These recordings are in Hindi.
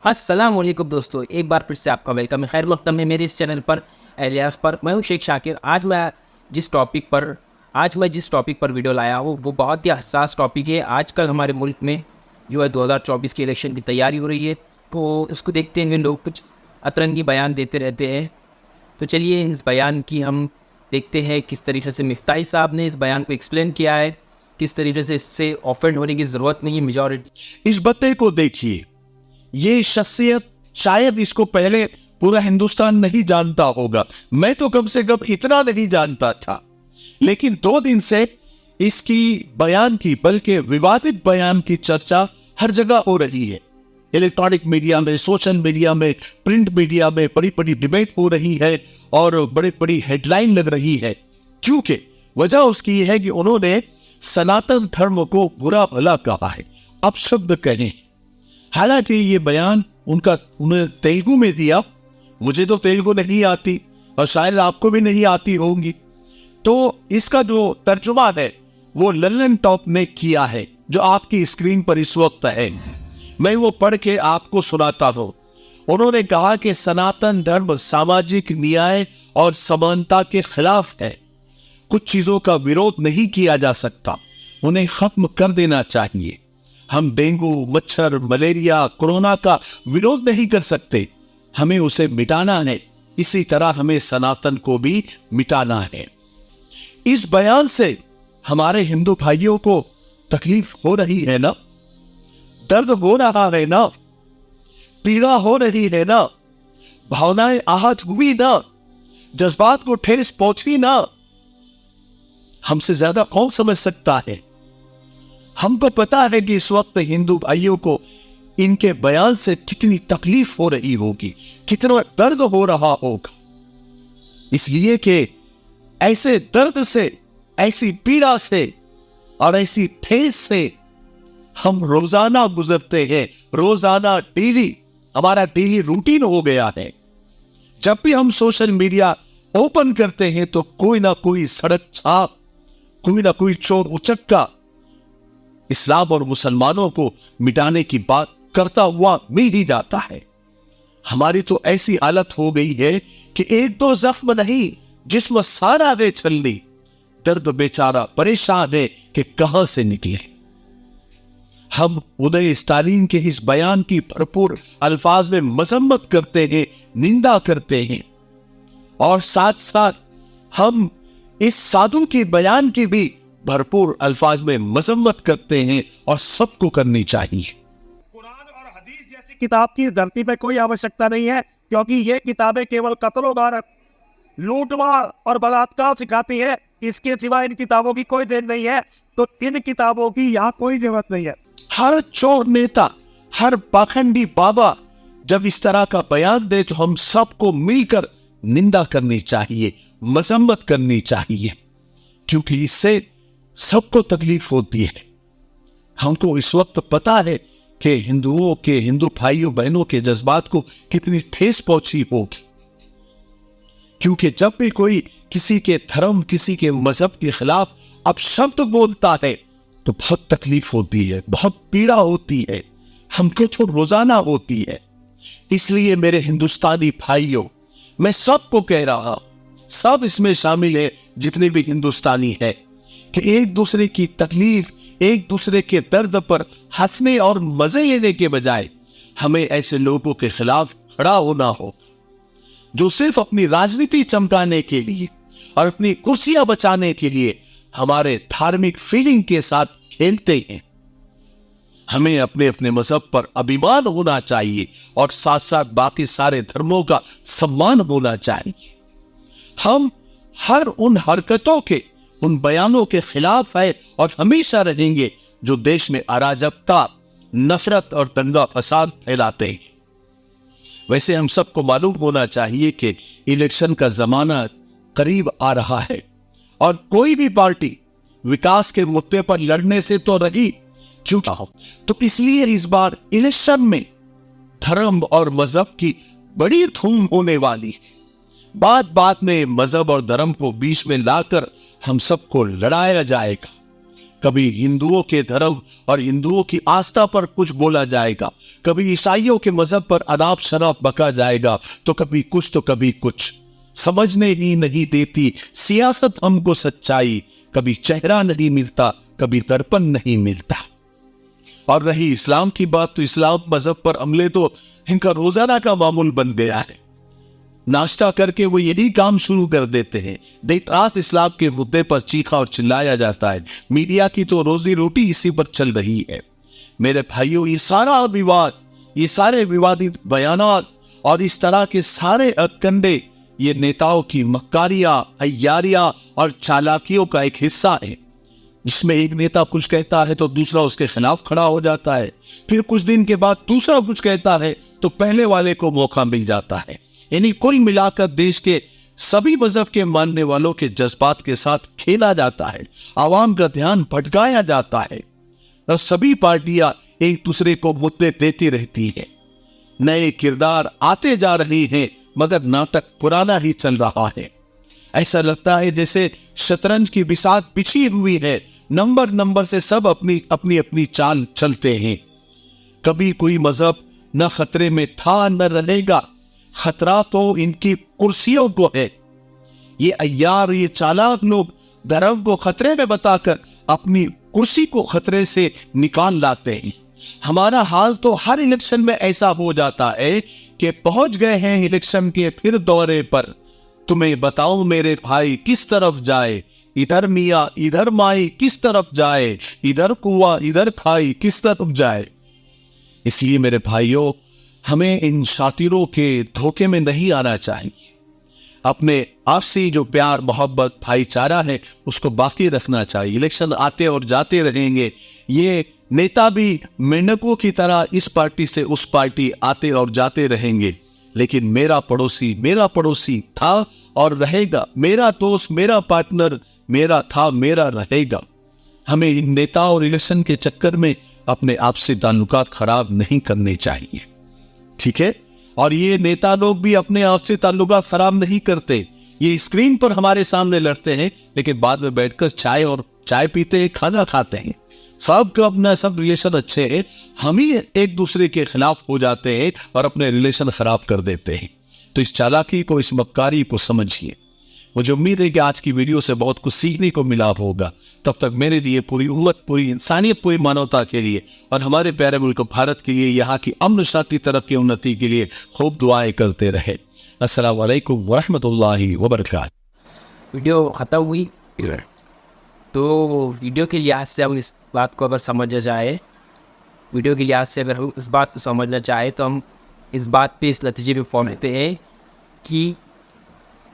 अस्सलाम वालेकुम दोस्तों, एक बार फिर से आपका वेलकम है। खैर मक़दम है मेरे इस चैनल पर एलियास पर। मैं हूं शेख शाकिर। आज मैं जिस टॉपिक पर वीडियो लाया हूं वो बहुत ही हसास टॉपिक है। आजकल हमारे मुल्क में जो है 2024 के इलेक्शन की तैयारी हो रही है, तो उसको देखते हुए लोग कुछ अतरंगी बयान देते रहते हैं। तो चलिए इस बयान की हम देखते हैं किस तरीके से मिफ्ताही साहब ने इस बयान को एक्सप्लेन किया है, किस तरीके से इससे ऑफेंड होने की ज़रूरत नहीं है मेजॉरिटी। इस बत्ते को देखिए, ये शख्सियत शायद इसको पहले पूरा हिंदुस्तान नहीं जानता होगा। मैं तो कम से कम इतना नहीं जानता था, लेकिन 2 दिन से इसकी बयान की, बल्कि विवादित बयान की चर्चा हर जगह हो रही है। इलेक्ट्रॉनिक मीडिया में, सोशल मीडिया में, प्रिंट मीडिया में बड़ी बड़ी डिबेट हो रही है और बड़ी बड़ी हेडलाइन लग रही है। क्योंकि वजह उसकी है कि उन्होंने सनातन धर्म को बुरा भला कहा है, अपशब्द कहे। हालांकि ये बयान उन्होंने तेलुगु में दिया। मुझे तो तेलुगु नहीं आती और शायद आपको भी नहीं आती होंगी, तो इसका जो तर्जुमा है वो लल्लन टॉप ने किया है, जो आपकी स्क्रीन पर इस वक्त है। मैं वो पढ़ के आपको सुनाता हूं। उन्होंने कहा कि सनातन धर्म सामाजिक न्याय और समानता के खिलाफ है। कुछ चीजों का विरोध नहीं किया जा सकता, उन्हें खत्म कर देना चाहिए। हम डेंगू, मच्छर, मलेरिया, कोरोना का विरोध नहीं कर सकते, हमें उसे मिटाना है। इसी तरह हमें सनातन को भी मिटाना है। इस बयान से हमारे हिंदू भाइयों को तकलीफ हो रही है ना, दर्द हो रहा है ना, पीड़ा हो रही है ना, भावनाएं आहत हुई ना, जज्बात को ठेस पहुंची ना। हमसे ज्यादा कौन समझ सकता है? हमको पता है कि इस वक्त हिंदू भाइयों को इनके बयान से कितनी तकलीफ हो रही होगी, कितना दर्द हो रहा होगा। इसलिए कि ऐसे दर्द से, ऐसी पीड़ा से और ऐसी ठेस से हम रोजाना गुजरते हैं। रोजाना डेली हमारा डेली रूटीन हो गया है। जब भी हम सोशल मीडिया ओपन करते हैं तो कोई ना कोई सड़क छाप, कोई ना कोई चोर उचक्का इस्लाम और मुसलमानों को मिटाने की बात करता हुआ मिल ही जाता है। हमारी तो ऐसी हालत हो गई है कि एक दो जख्म नहीं, जिस्म सारा है छलनी। दर्द बेचारा परेशान है कि कहां से निकले। हम उदय स्टालिन के इस बयान की भरपूर अल्फाज में मजम्मत करते हैं, निंदा करते हैं, और साथ साथ हम इस साधु के बयान की भी भरपूर अल्फाज में मजम्मत करते हैं, और सबको करनी चाहिए। कुरान और हदीस जैसी किताब की धरती पे कोई आवश्यकता नहीं है, क्योंकि ये किताबें केवल कत्ल, गारत, लूटमार और बलात्कार सिखाती है। इसके सिवा इन किताबों की कोई देन नहीं है, तो इन किताबों की यहाँ कोई जरूरत नहीं है। हर चोर नेता, हर पाखंडी बाबा जब इस तरह का बयान दे तो हम सबको मिलकर निंदा करनी चाहिए, मजम्मत करनी चाहिए, क्योंकि इससे सबको तकलीफ होती है। हमको इस वक्त पता है कि हिंदू भाइयों बहनों के जज्बात को कितनी ठेस पहुंची होगी, क्योंकि जब भी कोई किसी के धर्म, किसी के मजहब के खिलाफ अपशब्द बोलता है तो बहुत तकलीफ होती है, बहुत पीड़ा होती है, हमको तो रोजाना होती है। इसलिए मेरे हिंदुस्तानी भाइयों, मैं सबको कह रहा हूं, सब इसमें शामिल है जितने भी हिंदुस्तानी है, कि एक दूसरे की तकलीफ, एक दूसरे के दर्द पर हंसने और मजे लेने के बजाय हमें ऐसे लोगों के खिलाफ खड़ा होना हो जो सिर्फ अपनी राजनीति चमकाने के लिए और अपनी कुर्सियां बचाने के लिए हमारे धार्मिक फीलिंग के साथ खेलते हैं। हमें अपने अपने मजहब पर अभिमान होना चाहिए और साथ साथ बाकी सारे धर्मों का सम्मान होना चाहिए। हम हर उन हरकतों के, उन बयानों के खिलाफ है और हमेशा रहेंगे जो देश में अराजकता, नफरत और दंगा फसाद फैलाते हैं। वैसे हम सबको मालूम होना चाहिए कि इलेक्शन का जमाना करीब आ रहा है और कोई भी पार्टी विकास के मुद्दे पर लड़ने से तो रही क्यों ना हो। तो इसलिए इस बार इलेक्शन में धर्म और मजहब की बड़ी धूम होने वाली है। बात बात में मजहब और धर्म को बीच में लाकर हम सबको लड़ाया जाएगा। कभी हिंदुओं के धर्म और हिंदुओं की आस्था पर कुछ बोला जाएगा, कभी ईसाइयों के मजहब पर अनाप शनाप बका जाएगा, तो कभी कुछ तो कभी कुछ। समझने ही नहीं देती सियासत हमको सच्चाई, कभी चेहरा नहीं मिलता, कभी दर्पण नहीं मिलता। और रही इस्लाम की बात, तो इस्लाम मजहब पर हमले तो इनका रोजाना का मामूल बन गया है। नाश्ता करके वो यही काम शुरू कर देते हैं। दिन रात इस्लाम के मुद्दे पर चीखा और चिल्लाया जाता है। मीडिया की तो रोजी रोटी इसी पर चल रही है। मेरे भाइयों, ये सारा विवाद, ये सारे विवादित बयानात और इस तरह के सारे अटकंडे, ये नेताओं की मक्कारियां, अय्यारियां और चालाकियों का एक हिस्सा है, जिसमें एक नेता कुछ कहता है तो दूसरा उसके खिलाफ खड़ा हो जाता है। फिर कुछ दिन के बाद दूसरा कुछ कहता है तो पहले वाले को मौका मिल जाता है। यानी कुल मिलाकर देश के सभी मजहब के मानने वालों के जज्बात के साथ खेला जाता है, आवाम का ध्यान भटकाया जाता है और सभी पार्टियां एक दूसरे को मुद्दे देती रहती हैं। नए किरदार आते जा रहे हैं, मगर नाटक पुराना ही चल रहा है। ऐसा लगता है जैसे शतरंज की बिसात बिछी हुई है, नंबर नंबर से सब अपनी अपनी अपनी चाल चलते हैं। कभी कोई मजहब न खतरे में था न रहेगा, खतरा तो इनकी कुर्सियों को है। ये अय्यार, ये चालाक लोग धर्म को खतरे में बताकर अपनी कुर्सी को खतरे से निकाल लाते हैं। हमारा हाल तो हर इलेक्शन में ऐसा हो जाता है कि पहुंच गए हैं इलेक्शन के फिर दौरे पर। तुम्हें बताओ मेरे भाई किस तरफ जाए, इधर मियाँ इधर माई किस तरफ जाए, इधर कुआं इधर खाई किस तरफ जाए। इसलिए मेरे भाइयों, हमें इन शातिरों के धोखे में नहीं आना चाहिए। अपने आपसी जो प्यार मोहब्बत भाईचारा है उसको बाकी रखना चाहिए। इलेक्शन आते और जाते रहेंगे, ये नेता भी मेंढकों की तरह इस पार्टी से उस पार्टी आते और जाते रहेंगे, लेकिन मेरा पड़ोसी था और रहेगा, मेरा दोस्त मेरा पार्टनर मेरा था मेरा रहेगा। हमें इन नेता और इलेक्शन के चक्कर में अपने आपसी ताल्लुकात खराब नहीं करने चाहिए, ठीक है। और ये नेता लोग भी अपने आपसी ताल्लुकात खराब नहीं करते। ये स्क्रीन पर हमारे सामने लड़ते हैं, लेकिन बाद में बैठकर चाय पीते हैं, खाना खाते हैं, सबका अपना सब रिलेशन अच्छे हैं। हम ही एक दूसरे के खिलाफ हो जाते हैं और अपने रिलेशन खराब कर देते हैं। तो इस चालाकी को, इस मक्कारी को समझिए। मुझे उम्मीद है कि आज की वीडियो से बहुत कुछ सीखने को मिला होगा। तब तक मेरे लिए, पूरी उम्मत, पूरी इंसानियत, पूरी मानवता के लिए और हमारे प्यारे मुल्क भारत के लिए, यहाँ की अमन शांति तरक्की उन्नति के लिए खूब दुआएं करते रहे। अस्सलाम वालेकुम वरहमतुल्लाहि वबरकातुहू। वीडियो ख़त्म हुई, तो वीडियो के लिहाज से हम इस बात को अगर समझा जाए, वीडियो के लिहाज से अगर हम इस बात को समझना चाहें, तो हम इस बात पे, इस नतीजे में पहुँचते हैं कि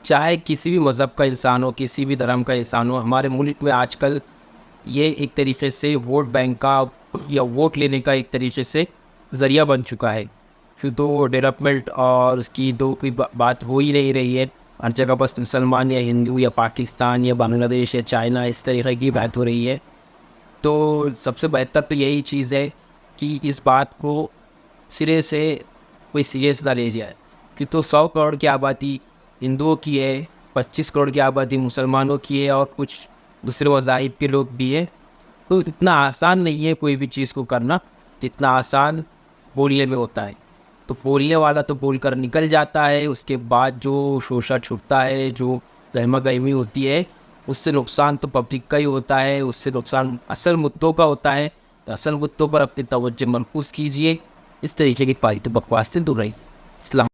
चाहे किसी भी मज़हब का इंसान हो, किसी भी धर्म का इंसान हो, हमारे मुल्क में आजकल ये एक तरीके से वोट बैंक का या वोट लेने का एक तरीके से ज़रिया बन चुका है। फिर तो डेवलपमेंट और उसकी तो कोई बात हो ही नहीं रही है। हर जगह बस मुसलमान या हिंदू या पाकिस्तान या बांग्लादेश या चाइना, इस तरीके की बात हो रही है। तो सबसे बेहतर तो यही चीज़ है कि इस बात को सिरे से कोई सीरियस ना ले जाए कि तो 100 करोड़ की आबादी हिंदुओं की है, 25 करोड़ की आबादी मुसलमानों की है और कुछ दूसरे मज़ाहिब के लोग भी हैं। तो इतना आसान नहीं है कोई भी चीज़ को करना जितना आसान बोलने में होता है। तो बोलने वाला तो बोल कर निकल जाता है, उसके बाद जो शोषा छुटता है, जो गहमा गहमी होती है, उससे नुकसान तो पब्लिक का ही होता है, उससे नुकसान असल मुद्दों का होता है। तो असल मुद्दों पर अपनी तवज्जो मरकूज़ कीजिए। इस तरीके की फालतू बकवास से दूर रहिए। इस्लाम।